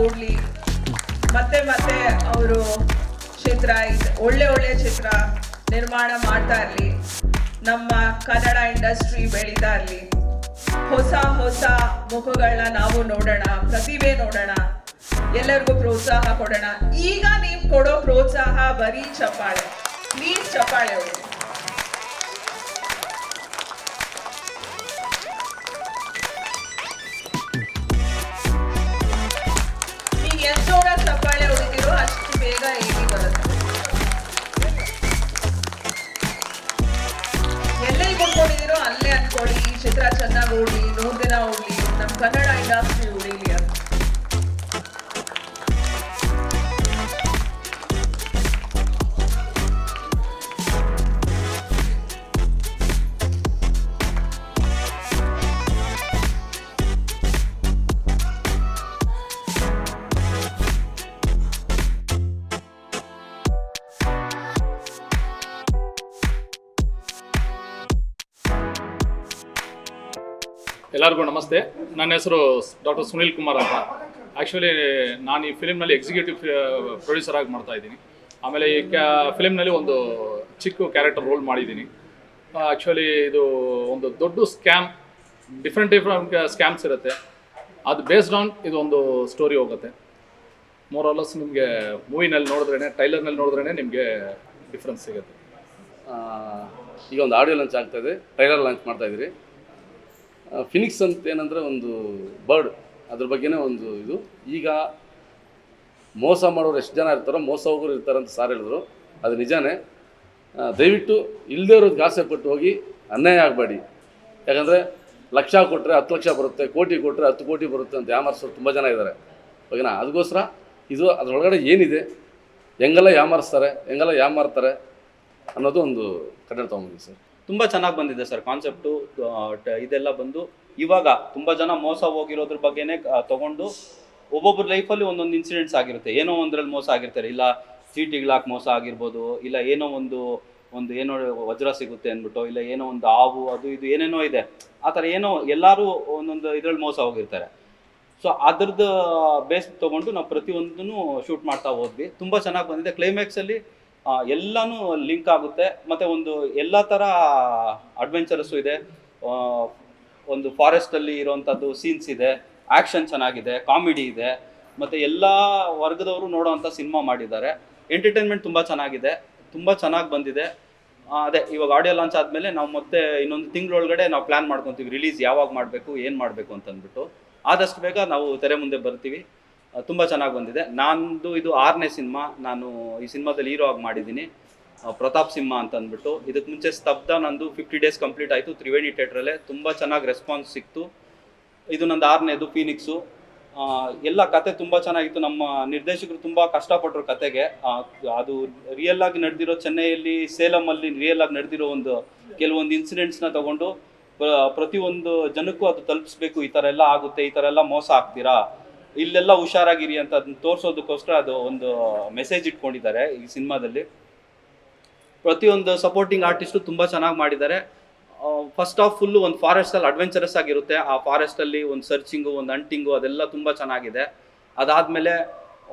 ಓಡ್ಲಿ, ಮತ್ತೆ ಮತ್ತೆ ಅವರು ಚಿತ್ರ ಒಳ್ಳೆ ಚಿತ್ರ ನಿರ್ಮಾಣ ಮಾಡ್ತಾ ಇರಲಿ, ನಮ್ಮ ಕನ್ನಡ ಇಂಡಸ್ಟ್ರಿ ಬೆಳೀತಾ ಇರಲಿ, ಹೊಸ ಹೊಸ ಮುಖಗಳನ್ನ ನಾವು ನೋಡೋಣ, ಪ್ರತಿಭೆ ನೋಡೋಣ, ಎಲ್ಲರಿಗೂ ಪ್ರೋತ್ಸಾಹ ಕೊಡೋಣ. ಈಗ ನೀವು ಕೊಡೋ ಪ್ರೋತ್ಸಾಹ ಬರೀ ಚಪ್ಪಾಳೆ, ಪ್ಲೀಸ್ ಚಪ್ಪಾಳೆ ಅವರು. ಈಗ ಎಷ್ಟು ಜೋರ ಚಪ್ಪಾಳೆ ಹೊಡಿತೀರೋ ಅಷ್ಟು ಬೇಗ ಏನಿ ಬರುತ್ತೆ. ಎಲ್ಲೇ ಕೊಂಡ್ಕೊಂಡಿದ್ದೀರೋ ಅಲ್ಲೇ ಅಂದ್ಕೊಳ್ಳಿ, ಈ ಚಿತ್ರ ಚೆನ್ನಾಗಿ ಓಡ್ಲಿ, 100 ದಿನ ಓಡ್ಲಿ, ನಮ್ಮ ಕನ್ನಡ ಇಂಡಸ್ಟ್ರಿ ಉಳಿಲಿ ಅಂತ. ಎಲ್ಲರಿಗೂ ನಮಸ್ತೆ. ನನ್ನ ಹೆಸರು ಡಾಕ್ಟರ್ ಸುನಿಲ್ ಕುಮಾರ್ ಅಂತ. ಆ್ಯಕ್ಚುಲಿ ನಾನು ಈ ಫಿಲಿಮ್ನಲ್ಲಿ ಎಕ್ಸಿಕ್ಯೂಟಿವ್ ಪ್ರೊಡ್ಯೂಸರ್ ಆಗಿ ಮಾಡ್ತಾ ಇದ್ದೀನಿ. ಆಮೇಲೆ ಈ ಫಿಲಿಮ್ನಲ್ಲಿ ಒಂದು ಚಿಕ್ಕ ಕ್ಯಾರೆಕ್ಟರ್ ರೋಲ್ ಮಾಡಿದ್ದೀನಿ. ಆ್ಯಕ್ಚುಲಿ ಇದು ಒಂದು ದೊಡ್ಡ ಸ್ಕ್ಯಾಮ್, ಡಿಫ್ರೆಂಟ್ ಸ್ಕ್ಯಾಮ್ಸ್ ಇರುತ್ತೆ. ಅದು ಬೇಸ್ಡ್ ಆನ್ ಇದು ಒಂದು ಸ್ಟೋರಿ ಹೋಗುತ್ತೆ. ಮೋರ್ ಆರ್ ಲೆಸ್ ನಿಮಗೆ ಮೂವಿನಲ್ಲಿ ನೋಡಿದ್ರೇ, ಟ್ರೈಲರ್ನಲ್ಲಿ ನೋಡಿದ್ರೇ ನಿಮಗೆ ಡಿಫ್ರೆನ್ಸ್ ಸಿಗುತ್ತೆ. ಈಗ ಒಂದು ಆಡಿಯೋ ಲಾಂಚ್ ಆಗ್ತಾಯಿದೆ, ಟ್ರೈಲರ್ ಲಾಂಚ್ ಮಾಡ್ತಾಯಿದ್ದೀರಿ. ಫಿನಿಕ್ಸ್ ಅಂತ ಏನಂದರೆ ಒಂದು ಬರ್ಡ್, ಅದ್ರ ಬಗ್ಗೆನೇ ಒಂದು ಇದು. ಈಗ ಮೋಸ ಮಾಡೋರು ಎಷ್ಟು ಜನ ಇರ್ತಾರೋ ಮೋಸ ಹೋಗೋರು ಇರ್ತಾರೆ ಅಂತ ಸಾರ್ ಹೇಳಿದ್ರು, ಅದು ನಿಜಾನೇ. ದಯವಿಟ್ಟು ಇಲ್ಲದೇ ಇರೋದಕ್ಕೆ ಆಸೆ ಪಟ್ಟು ಹೋಗಿ ಅನ್ಯಾಯ ಆಗಬೇಡಿ. ಯಾಕಂದರೆ ಲಕ್ಷ ಕೊಟ್ಟರೆ 10 ಲಕ್ಷ ಬರುತ್ತೆ, ಕೋಟಿ ಕೊಟ್ಟರೆ 10 ಕೋಟಿ ಬರುತ್ತೆ ಅಂತ ಯಾಮಾರಿಸೋರು ತುಂಬ ಜನ ಇದ್ದಾರೆ. ಓಕೆನಾ? ಅದಕ್ಕೋಸ್ಕರ ಇದು ಅದರೊಳಗಡೆ ಏನಿದೆ, ಹೆಂಗೆಲ್ಲ ಯಾಮಾರಿಸ್ತಾರೆ, ಹೆಂಗೆಲ್ಲ ಯಾಮಾರ್ತಾರೆ ಅನ್ನೋದು ಒಂದು ಕನ್ನಡ ತೊಗೊಂಬಂದಿ ಸರ್. ತುಂಬ ಚೆನ್ನಾಗಿ ಬಂದಿದೆ ಸರ್ ಕಾನ್ಸೆಪ್ಟು. ಇದೆಲ್ಲ ಬಂದು ಇವಾಗ ತುಂಬ ಜನ ಮೋಸ ಹೋಗಿರೋದ್ರ ಬಗ್ಗೆನೇ ತೊಗೊಂಡು ಒಬ್ಬೊಬ್ಬರ ಲೈಫಲ್ಲಿ ಒಂದೊಂದು ಇನ್ಸಿಡೆಂಟ್ಸ್ ಆಗಿರುತ್ತೆ. ಏನೋ ಒಂದರಲ್ಲಿ ಮೋಸ ಆಗಿರ್ತಾರೆ, ಇಲ್ಲ ಚೀಟಿಗಳಾಕಿ ಮೋಸ ಆಗಿರ್ಬೋದು, ಇಲ್ಲ ಏನೋ ಒಂದು ಏನೋ ವಜ್ರ ಸಿಗುತ್ತೆ ಅಂದ್ಬಿಟ್ಟು, ಇಲ್ಲ ಏನೋ ಒಂದು ಹಾವು ಅದು ಇದು ಏನೇನೋ ಇದೆ, ಆ ಥರ ಏನೋ ಎಲ್ಲರೂ ಒಂದೊಂದು ಇದರಲ್ಲಿ ಮೋಸ ಹೋಗಿರ್ತಾರೆ. ಸೊ ಅದ್ರದ್ದು ಬೇಸ್ ತೊಗೊಂಡು ನಾವು ಪ್ರತಿಯೊಂದನ್ನು ಶೂಟ್ ಮಾಡ್ತಾ ಹೋದ್ವಿ. ತುಂಬ ಚೆನ್ನಾಗಿ ಬಂದಿದೆ. ಕ್ಲೈಮ್ಯಾಕ್ಸಲ್ಲಿ ಎಲ್ಲನೂ ಲಿಂಕ್ ಆಗುತ್ತೆ. ಮತ್ತು ಒಂದು ಎಲ್ಲ ಥರ ಅಡ್ವೆಂಚರಸ್ಸು ಇದೆ. ಒಂದು ಫಾರೆಸ್ಟಲ್ಲಿ ಇರೋವಂಥದ್ದು ಸೀನ್ಸ್ ಇದೆ, ಆ್ಯಕ್ಷನ್ ಚೆನ್ನಾಗಿದೆ, ಕಾಮಿಡಿ ಇದೆ, ಮತ್ತು ಎಲ್ಲ ವರ್ಗದವರು ನೋಡೋವಂಥ ಸಿನಿಮಾ ಮಾಡಿದ್ದಾರೆ. ಎಂಟರ್ಟೈನ್ಮೆಂಟ್ ತುಂಬ ಚೆನ್ನಾಗಿದೆ, ತುಂಬ ಚೆನ್ನಾಗಿ ಬಂದಿದೆ. ಅದೇ ಇವಾಗ ಆಡಿಯೋ ಲಾಂಚ್ ಆದಮೇಲೆ ನಾವು ಮತ್ತೆ ಇನ್ನೊಂದು ತಿಂಗಳೊಳಗಡೆ ನಾವು ಪ್ಲ್ಯಾನ್ ಮಾಡ್ಕೊತೀವಿ, ರಿಲೀಸ್ ಯಾವಾಗ ಮಾಡಬೇಕು, ಏನು ಮಾಡಬೇಕು ಅಂತಂದ್ಬಿಟ್ಟು. ಆದಷ್ಟು ಬೇಗ ನಾವು ತೆರೆ ಮುಂದೆ ಬರ್ತೀವಿ. ತುಂಬ ಚೆನ್ನಾಗಿ ಬಂದಿದೆ. ನಂದು ಇದು 6ನೇ ಸಿನಿಮಾ. ನಾನು ಈ ಸಿನಿಮಾದಲ್ಲಿ ಹೀರೋ ಆಗಿ ಮಾಡಿದ್ದೀನಿ, ಪ್ರತಾಪ್ ಸಿಂಹ ಅಂತ ಅಂದ್ಬಿಟ್ಟು. ಇದಕ್ಕೆ ಮುಂಚೆ ಸ್ತಬ್ಧ ನಂದು 50 ಡೇಸ್ ಕಂಪ್ಲೀಟ್ ಆಯಿತು ತ್ರಿವೇಣಿ ಥಿಯೇಟ್ರಲ್ಲೇ. ತುಂಬ ಚೆನ್ನಾಗಿ ರೆಸ್ಪಾನ್ಸ್ ಸಿಕ್ತು. ಇದು ನಂದು 6ನೇದು ಫೀನಿಕ್ಸು. ಎಲ್ಲ ಕತೆ ತುಂಬ ಚೆನ್ನಾಗಿತ್ತು. ನಮ್ಮ ನಿರ್ದೇಶಕರು ತುಂಬ ಕಷ್ಟಪಟ್ಟರು ಕತೆಗೆ. ಅದು ರಿಯಲ್ ಆಗಿ ನಡೆದಿರೋ, ಚೆನ್ನೈಯಲ್ಲಿ ಸೇಲಮಲ್ಲಿ ರಿಯಲ್ ಆಗಿ ನಡೆದಿರೋ ಕೆಲವೊಂದು ಇನ್ಸಿಡೆಂಟ್ಸ್ನ ತಗೊಂಡು ಪ್ರತಿಯೊಂದು ಜನಕ್ಕೂ ಅದು ತಲುಪಿಸ್ಬೇಕು. ಈ ಥರ ಎಲ್ಲ ಆಗುತ್ತೆ, ಈ ಥರ ಎಲ್ಲ ಮೋಸ ಆಗ್ತೀರಾ, ಇಲ್ಲೆಲ್ಲ ಹುಷಾರಾಗಿರಿ ಅಂತ ಅದನ್ನ ತೋರಿಸೋದಕ್ಕೋಸ್ಕರ ಅದು ಒಂದು ಮೆಸೇಜ್ ಇಟ್ಕೊಂಡಿದ್ದಾರೆ ಈ ಸಿನಿಮಾದಲ್ಲಿ. ಪ್ರತಿಯೊಂದು ಸಪೋರ್ಟಿಂಗ್ ಆರ್ಟಿಸ್ಟು ತುಂಬ ಚೆನ್ನಾಗಿ ಮಾಡಿದ್ದಾರೆ. ಫಸ್ಟ್ ಆಫ್ ಫುಲ್ಲು ಒಂದು ಫಾರೆಸ್ಟಲ್ಲಿ ಅಡ್ವೆಂಚರಸ್ ಆಗಿರುತ್ತೆ. ಆ ಫಾರೆಸ್ಟಲ್ಲಿ ಒಂದು ಸರ್ಚಿಂಗು, ಒಂದು ಅಂಟಿಂಗು, ಅದೆಲ್ಲ ತುಂಬ ಚೆನ್ನಾಗಿದೆ. ಅದಾದಮೇಲೆ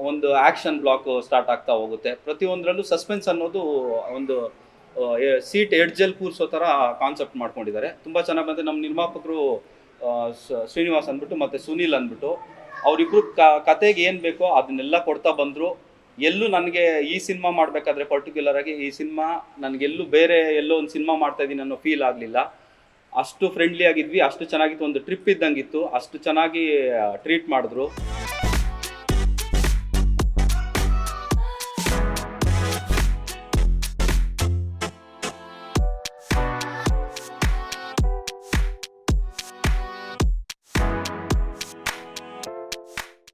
ಒಂದು ಆ್ಯಕ್ಷನ್ ಬ್ಲಾಕ್ ಸ್ಟಾರ್ಟ್ ಆಗ್ತಾ ಹೋಗುತ್ತೆ. ಪ್ರತಿಯೊಂದರಲ್ಲೂ ಸಸ್ಪೆನ್ಸ್ ಅನ್ನೋದು ಒಂದು ಸೀಟ್ ಎಡ್ಜಲ್ಲಿ ಕೂರಿಸೋ ಥರ ಕಾನ್ಸೆಪ್ಟ್ ಮಾಡ್ಕೊಂಡಿದ್ದಾರೆ. ತುಂಬ ಚೆನ್ನಾಗಿ ಬಂದರೆ ನಮ್ಮ ನಿರ್ಮಾಪಕರು ಶ್ರೀನಿವಾಸ್ ಅಂದ್ಬಿಟ್ಟು ಮತ್ತು ಸುನೀಲ್ ಅಂದ್ಬಿಟ್ಟು, ಅವರಿಬ್ಬರು ಕತೆಗೆ ಏನು ಬೇಕೋ ಅದನ್ನೆಲ್ಲ ಕೊಡ್ತಾ ಬಂದರು. ಎಲ್ಲೂ ನನಗೆ ಈ ಸಿನಿಮಾ ಮಾಡಬೇಕಾದ್ರೆ ಪರ್ಟಿಕ್ಯುಲರ್ ಆಗಿ ಈ ಸಿನಿಮಾ ನನಗೆಲ್ಲೂ ಬೇರೆ ಎಲ್ಲೋ ಒಂದು ಸಿನಿಮಾ ಮಾಡ್ತಾಯಿದ್ದೀನಿ ಅನ್ನೋ ಫೀಲ್ ಆಗಲಿಲ್ಲ. ಅಷ್ಟು ಫ್ರೆಂಡ್ಲಿ ಆಗಿದ್ವಿ, ಅಷ್ಟು ಚೆನ್ನಾಗಿತ್ತು, ಒಂದು ಟ್ರಿಪ್ ಇದ್ದಂಗಿತ್ತು, ಅಷ್ಟು ಚೆನ್ನಾಗಿ ಟ್ರೀಟ್ ಮಾಡಿದ್ರು.